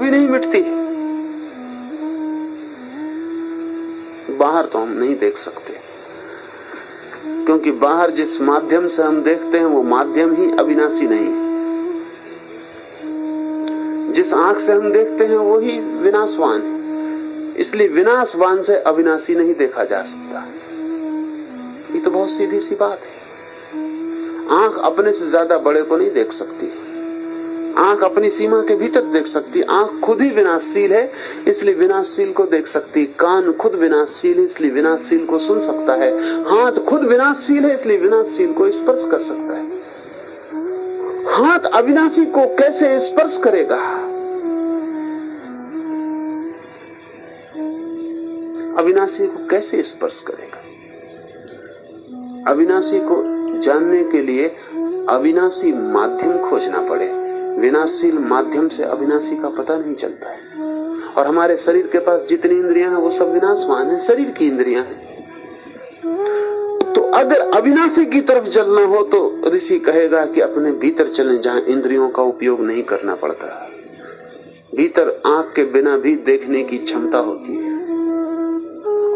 कभी नहीं मिटती। बाहर तो हम नहीं देख सकते, क्योंकि बाहर जिस माध्यम से हम देखते हैं वो माध्यम ही अविनाशी नहीं है। जिस आंख से हम देखते हैं वो ही विनाशवान है, इसलिए विनाशवान से अविनाशी नहीं देखा जा सकता। ये तो बहुत सीधी सी बात है। आंख अपने से ज्यादा बड़े को नहीं देख सकती, आंख अपनी सीमा के भीतर देख सकती। आंख खुद ही विनाशशील है, इसलिए विनाशशील को देख सकती। कान खुद विनाशशील है, इसलिए विनाशशील को सुन सकता है। हाथ खुद विनाशशील है, इसलिए विनाशशील को स्पर्श कर सकता है। हाथ अविनाशी को कैसे स्पर्श करेगा? अविनाशी को कैसे स्पर्श करेगा? अविनाशी को जानने के लिए अविनाशी माध्यम खोजना पड़े। विनाशशील माध्यम से अविनाशी का पता नहीं चलता है। और हमारे शरीर के पास जितनी इंद्रियां हैं वो सब विनाशवान है, शरीर की इंद्रियां हैं। तो अगर अविनाशी की तरफ चलना हो तो ऋषि कहेगा कि अपने भीतर चलें, जहां इंद्रियों का उपयोग नहीं करना पड़ता। भीतर आंख के बिना भी देखने की क्षमता होती है,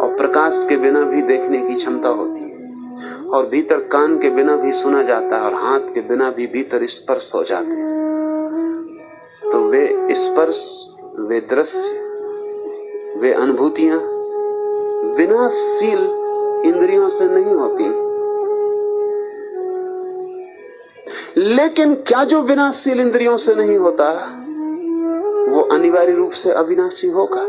और प्रकाश के बिना भी देखने की क्षमता होती है, और भीतर कान के बिना भी सुना जाता है, और हाथ के बिना भी भीतर स्पर्श हो जाते हैं। तो वे स्पर्श, वे दृश्य, वे अनुभूतियां विनाशशील इंद्रियों से नहीं होती। लेकिन क्या जो विनाशशील इंद्रियों से नहीं होता वो अनिवार्य रूप से अविनाशी होगा?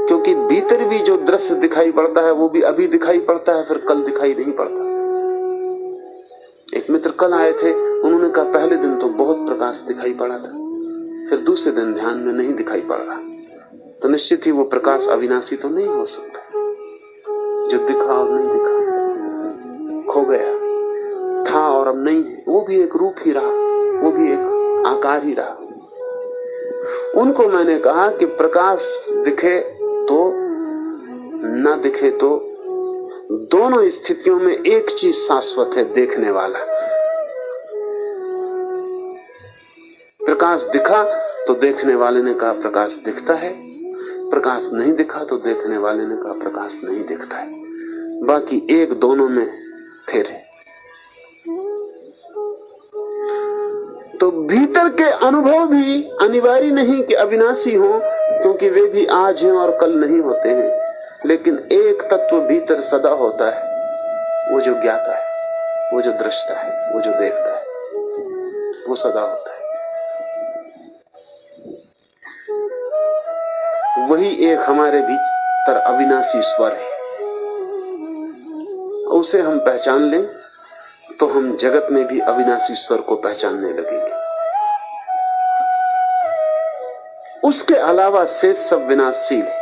क्योंकि भीतर भी जो दृश्य दिखाई पड़ता है वो भी अभी दिखाई पड़ता है, फिर कल दिखाई नहीं पड़ता। एक मित्र कल आए थे, उन्होंने कहा पहले दिन तो बहुत प्रकाश दिखाई पड़ा था, फिर दूसरे दिन ध्यान में नहीं दिखाई पड़ रहा। तो निश्चित ही वो प्रकाश अविनाशी तो नहीं हो सकता। जो दिखा और नहीं दिखा, खो गया, था और अब नहीं है, वो भी एक रूप ही रहा, वो भी एक आकार ही रहा। उनको मैंने कहा कि प्रकाश दिखे तो ना दिखे तो दोनों स्थितियों में एक चीज शाश्वत है, देखने वाला। प्रकाश दिखा तो देखने वाले ने कहा प्रकाश दिखता है, प्रकाश नहीं दिखा तो देखने वाले ने कहा प्रकाश नहीं दिखता है। बाकी एक दोनों में फिर है। तो भीतर के अनुभव भी अनिवार्य नहीं कि अविनाशी हो, क्योंकि वे भी आज हैं और कल नहीं होते हैं। लेकिन एक तत्व भीतर सदा होता है, वो जो ज्ञाता है, वो जो दृष्टा है, वो जो देखता है, वो सदा होता है। वही एक हमारे भीतर अविनाशी स्वर है। उसे हम पहचान लें तो हम जगत में भी अविनाशी स्वर को पहचानने लगेंगे। उसके अलावा शेष सब विनाशशील है।